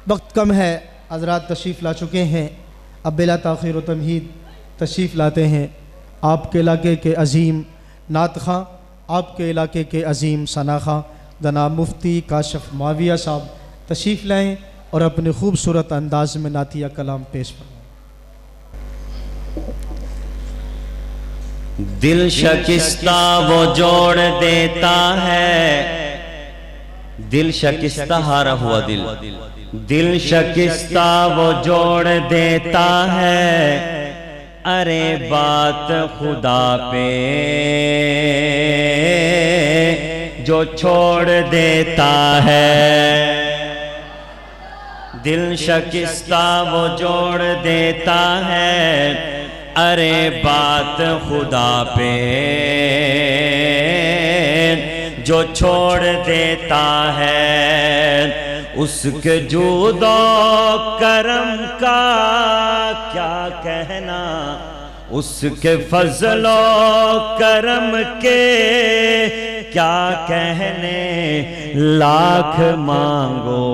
وقت کم ہے، حضرات تشریف لا چکے ہیں، اب بلا تاخیر و تمہید تشریف لاتے ہیں آپ کے علاقے کے عظیم نعت خواں، آپ کے علاقے کے عظیم ثنا خواں جناب مفتی کاشف معاویہ صاحب تشریف لائیں اور اپنے خوبصورت انداز میں نعتیہ کلام پیش فرمائیں۔ دل شکستہ وہ جوڑ دیتا ہے، دل شکستہ ہارا ہوا دل، دل شکستہ وہ جوڑ دیتا ہے، ارے بات خدا پہ جو چھوڑ دیتا ہے، دل شکستہ وہ جوڑ دیتا ہے، ارے بات خدا پہ جو چھوڑ دیتا ہے، اس کے جود و کرم کا کیا کہنا، اس کے فضل و کرم کے کیا کہنے، لاکھ مانگو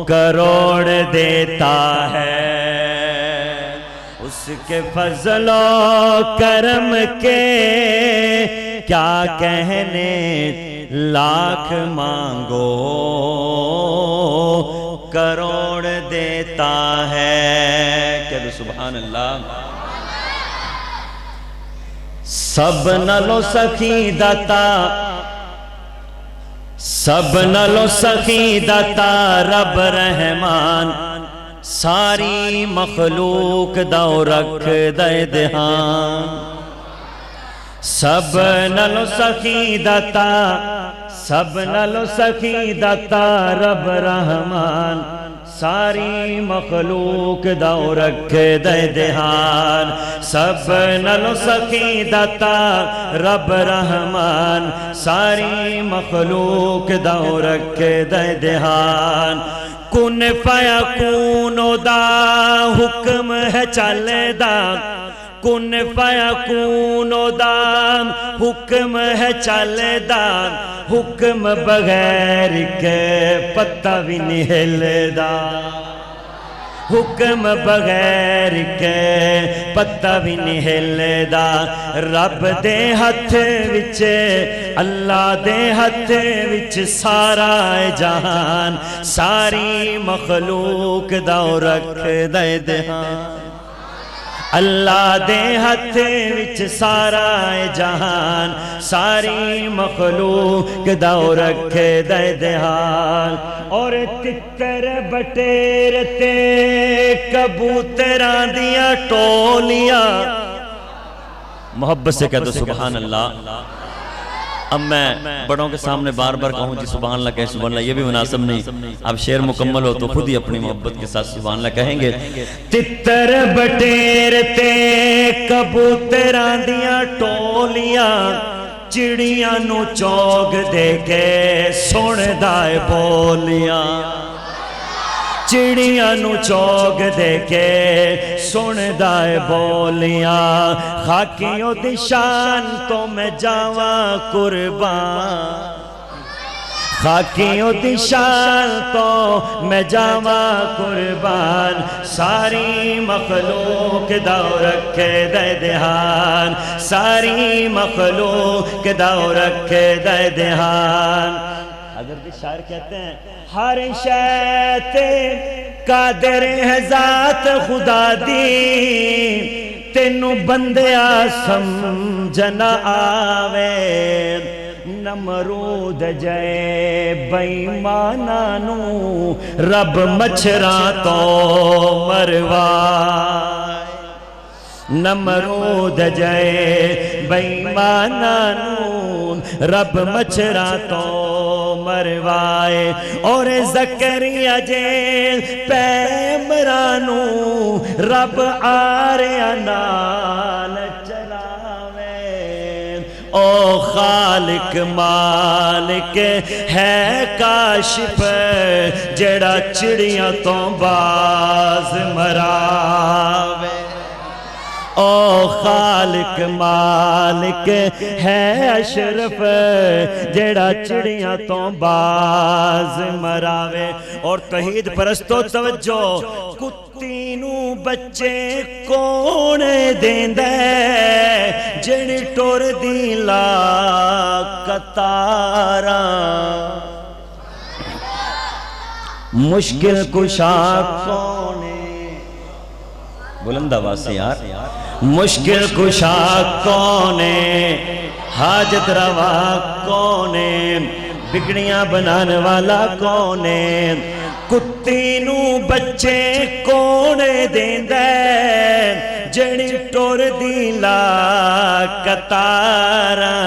کروڑ دیتا ہے، اس کے فضل و کرم کے کیا کہنے، لاکھ مانگو کروڑ دیتا ہے۔ کہہ دو سبحان اللہ۔ سب نالوں سخی داتا، سب نالوں سخی داتا رب رحمان، ساری مخلوق دو رکھ دے دہان، سب نالوں سخی داتا، سب نالوں سخی داتا رب رحمان، ساری مخلوق دو رکھ دے دہان، سب نالوں سخی داتا رب رحمان، ساری مخلوق دو رکھ دے دہان، کن فیکون دا حکم ہے چلے دا، کن فیکون دا حکم ہے چلے دا، حکم بغیر کے پتہ بھی نہیں ہلدا، حکم بغیر کے پتہ بھی نہیں ہلدا، رب دے ہتھ وچ اللہ دے ہتھ وچ سارا جہان، ساری مخلوق دو رکھ دے دہان، اللہ دے ہتھ وچ سارا جہان، ساری مخلوق دو رکھ دے دہان، اور تتر بٹیر تے کبوتراں دیاں ٹولیاں، محبت سے کہہ دو سبحان اللہ۔ اب میں بڑوں کے سامنے بار بار کہوں جی سبحان اللہ کہیں سبحان اللہ، یہ بھی مناسب نہیں، اب شعر مکمل ہو تو خود ہی اپنی محبت کے ساتھ سبحان اللہ کہیں گے۔ تتر بٹیر تے کبوتراں دیاں ٹولیاں، چڑیاں نو چوگ دے کے سن دائے بولیاں، چڑیاں نو چوگ دے کے سن دائے بولیاں، خاکیوں دی شان تو میں جاواں قربان، خاکیوں دی شان تو میں جاواں قربان، ساری مخلوق دو رکھ دے دہان، ساری مخلوق دو رکھ دے دہان۔ حضرت شاعر کہتے ہیں ہر شے تے قادر ہے ذات خدا دی، تینوں بندیا سمجھ نہ آوے، نمرود جے بےایماناں نوں رب مچھراں تو مروائے، نمرود جے بےایماناں نوں رب مچھراں تو مروائے، اور زکریا جے پیمراں نوں رب آریاں نال چلاوے، او خالق مالک ہے کاشف جڑا چڑیاں تو باز مراوے، او خالق مالک ہے اشرف جیڑا چڑیاں تو باز مراوے۔ اور توحید پرستو توجہ، کتی نو بچے کون دیندے جڑ ٹور دی لا کتارا، مشکل کشا کون، بلند آواز سے یار، مشکل کشا کون، حاجت روا کون، بگڑیاں بنانے والا کون، کتی نو بچے کون دیندے جڑی ٹور دی لا کتارا،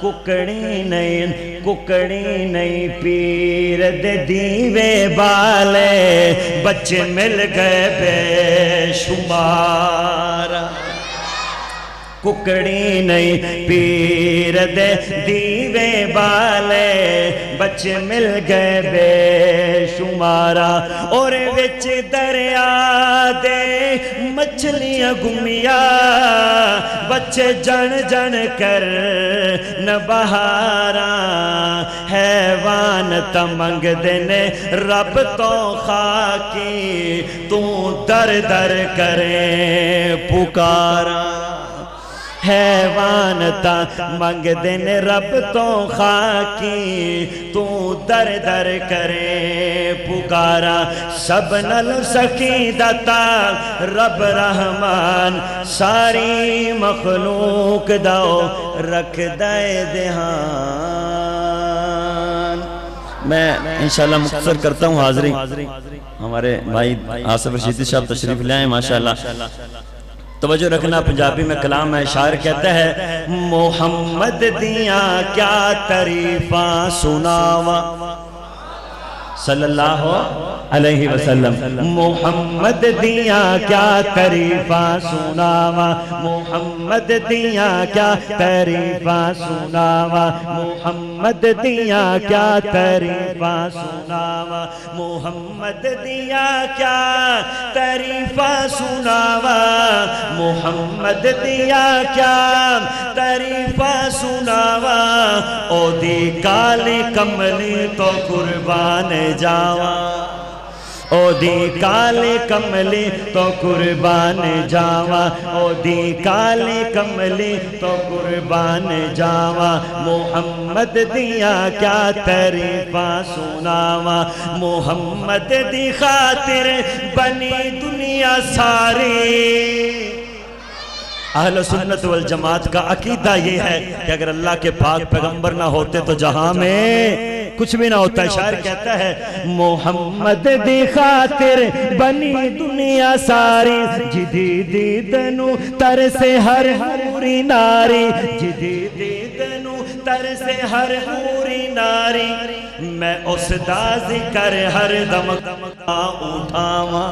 ککڑی نہیں پیر دے دیوے بالے، بچے مل گئے بے شمار، ککڑی نہیں پیر دے دیوے بالے، بچے مل گئے بے شمارا، اور وچ دریا دے مچھلیاں گمیا، بچے جن جن کر نہ بہارا، حیوان تمنگ دینے رب تو خاکی، تو در در کرے پکارا، حیوان تا منگ دن رب تو خاکی، تو در در کرے پکارا، سب نل سکیدتا رب رحمان، ساری مخلوق داؤ رکھ دے دہان۔ میں انشاءاللہ مختصر کرتا ہوں حاضری، ہمارے بھائی آصف رشیدی صاحب تشریف لے آئیں ماشاءاللہ۔ توجہ رکھنا، پنجابی میں کلام ہے، شاعر کہتا ہے محمد دیاں کیا تعریفاں سناوا صلی اللہ علیہ وسلم، محمد دیاں کیا تعریفاں سناوا، محمد دیاں کیا تعریفاں سناوا، محمد دیاں کیا تعریفاں سناوا، محمد دیاں کیا تعریفاں سناوا، محمد دیاں کیا تعریفاں سناوا، او دی کالی کملی تو قربان جاوا، او دی کالی کملی تو قربان جاوا، او دی کالی کملی تو قربان جاوا، محمد دیا کیا تعریفاں سناوا، محمد دی خاطر بنی دنیا ساری۔ اہل سنت والجماعت کا عقیدہ یہ ہے کہ اگر اللہ کے پاک پیغمبر نہ ہوتے تو جہاں میں کچھ بھی نہ ہوتا ہے۔ شاعر کہتا ہے محمد دی خاطر بنی دنیا ساری، جدی دیدنو ترسے ہر حوری ناری، جدی دیدنو ترسے ہر حوری ناری، میں اس دا ذکر ہر دم اٹھاواں،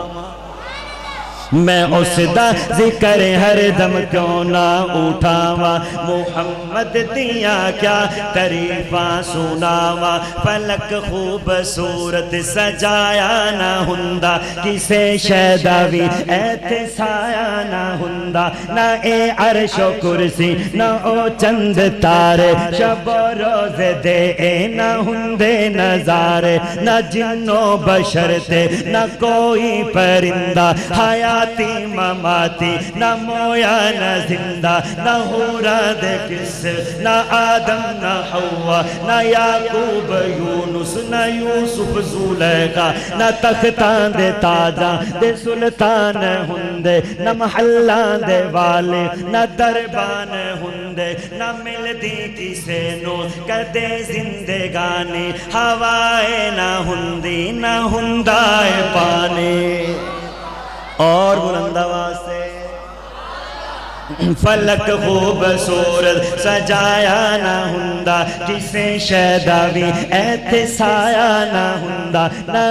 میں اس دا ذکر ہر دم کیوں نہ اٹھاوا، محمد دیا کیا تعریفاں سناوا، فلک خوبصورت سجایا نہ ہندا، کسے شہداوی ایتھے سایا نہ ہندا، نہ اے عرش و کرسی نہ او چند تارے، شب و روز دے اے نہ ہندے نظارے، نہ جن و بشر تے نہ کوئی پرندہ، حیاتی مماتی نہ مویا نہ زندہ، نہ حورا دے کس نہ آدم نہ حوا، نہ یعقوب یونس نہ یوسف زلیخا، نہ تختان دے تاجاں دے سلطان ہندے، نہ محلان دے والے نہ دربان ہندے، نہ ملدی کسے نو کدے زندگانی، ہوائے نہ ہندی نہ ہندائے پانی۔ اور بلند آواز سے فلک خوبصورت سجایا نہ ہوندا جسے شیدا بھی ایتھے سایا نہ ہوندا نہ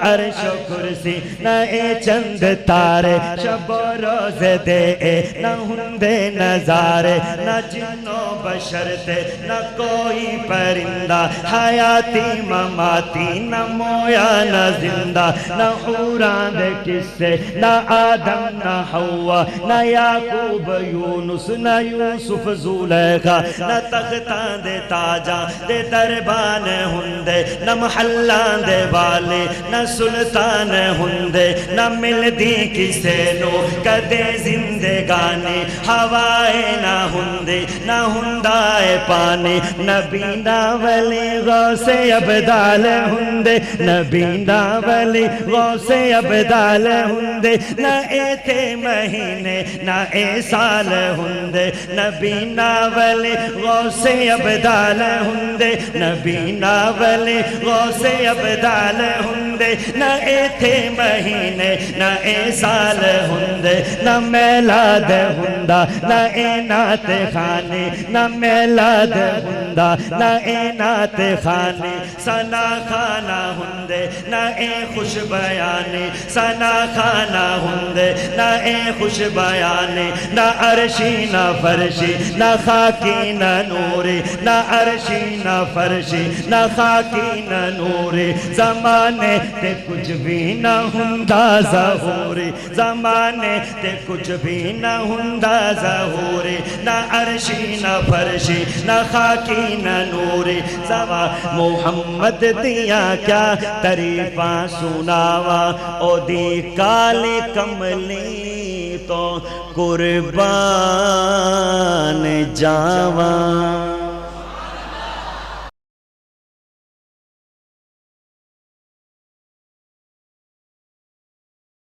عرش و کرسی نہ اے چند تارے شب و روز دے نہ ہوندے نظارے نہ جنو بشر تے نہ کوئی پرندہ حیاتی مماتی نہ مویا نہ زندہ نہ حوران دے قصے نہ آدم نہ حوا نہ یعقوب یونس نہ یوسف زلیخا نہ تختان دے تاجاں دے دربان ہندے نہ محلان دے والے نہ سلطان ہندے نہ ملدی کسے نو کدے زندگانی ہوائے نہ ہندے نہ ہندائے پانی نبی نہ ولی غوث ابدال ہندے نبی نہ ولی غوث ابدال ہندے نہ اے تھے مہینے نہ اے سال ہندے نبی نہ ولی غوث ابدال ہندے نبی نہ ولی غوث ابدال ہندے نہ اے تھے مہینے نہ اے سال ہندے نہ میلاد ہندا نہ اے نعت خانے نہ میلاد ہندا نہ اے نعت خانے ثنا خانہ ہندے نہ اے خوش بیانے ثنا خانہ ہندے نہ اے خوش بیانے نہ عرشی نہ فرشی نہ خاکی نہ نوری نہ عرشی نہ فرشی نہ خاکی نہ نوری زمانے تے کچھ بھی نہ ہندا ظہوری زمانے تے کچھ بھی نہ ہندا ظہوری نہ عرشی نہ فرشی نہ خاکی نہ نوری محمد دیا کیا تعریفاں سناوا او دی کالی کملی تو قربان جاواں